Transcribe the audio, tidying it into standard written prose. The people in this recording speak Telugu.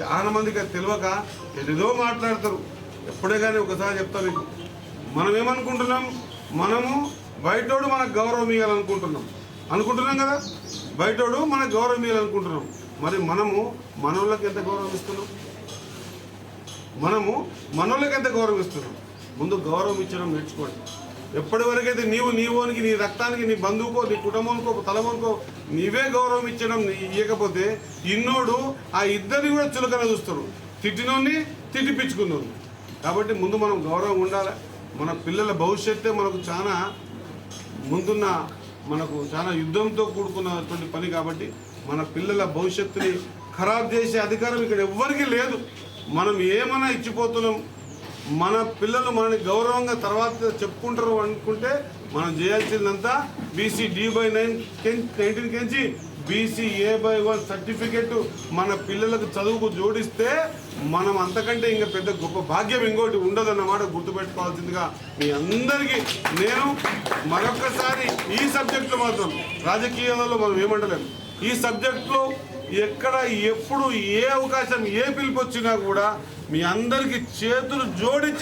చాలా మందికి అది తెలియక ఏదేదో మాట్లాడతారు. ఎప్పుడే కానీ ఒకసారి చెప్తాను మీకు, మనం ఏమనుకుంటున్నాం, మనము బయటోడు మనకు గౌరవం ఇవ్వాలనుకుంటున్నాం కదా, బయటోడు మనకు గౌరవం ఇవ్వాలనుకుంటున్నాం. మరి మనము మనోళ్ళకి ఎంత గౌరవం ఇస్తున్నాం? ముందు గౌరవం ఇచ్చడం నేర్చుకోండి. ఎప్పటి వరకైతే నీవోనికి, నీ రక్తానికి, నీ బంధువుకో, నీ కుటుంబానికో, తలమోనికో నీవే గౌరవం ఇచ్చడం ఇవ్వకపోతే ఇన్నోడు ఆ ఇద్దరిని కూడా చులకన చూస్తారు, తిట్టినోని తిట్టిపించుకున్నాను. కాబట్టి ముందు మనం గౌరవం ఉండాలి. మన పిల్లల భవిష్యత్తే మనకు చాలా ముందున్న, మనకు చాలా యుద్ధంతో కూడుకున్నటువంటి పని. కాబట్టి మన పిల్లల భవిష్యత్తుని ఖరాబ్ చేసే అధికారం ఇక్కడ ఎవ్వరికీ లేదు. మనం ఏమైనా ఇచ్చిపోతున్నాం, మన పిల్లలు మనని గౌరవంగా తర్వాత చెప్పుకుంటారు అనుకుంటే మనం చేయాల్సిందంతా బీసీ D/19 కెంచి బీసీ A/1 సర్టిఫికెట్ మన పిల్లలకు చదువుకు జోడిస్తే మనం అంతకంటే ఇంకా పెద్ద గొప్ప భాగ్యం ఇంకోటి ఉండదన్నమాట గుర్తుపెట్టుకోవాల్సిందిగా మీ అందరికీ నేను మరొకసారి ఈ సబ్జెక్టులో మాత్రం రాజకీయాలలో మనం ఏమంటలేము. ఈ సబ్జెక్టులో ఎక్కడ ఎప్పుడు ఏ అవకాశం ఏ పిలుపు వచ్చినా కూడా మీ అందరికీ చేతులు జోడించి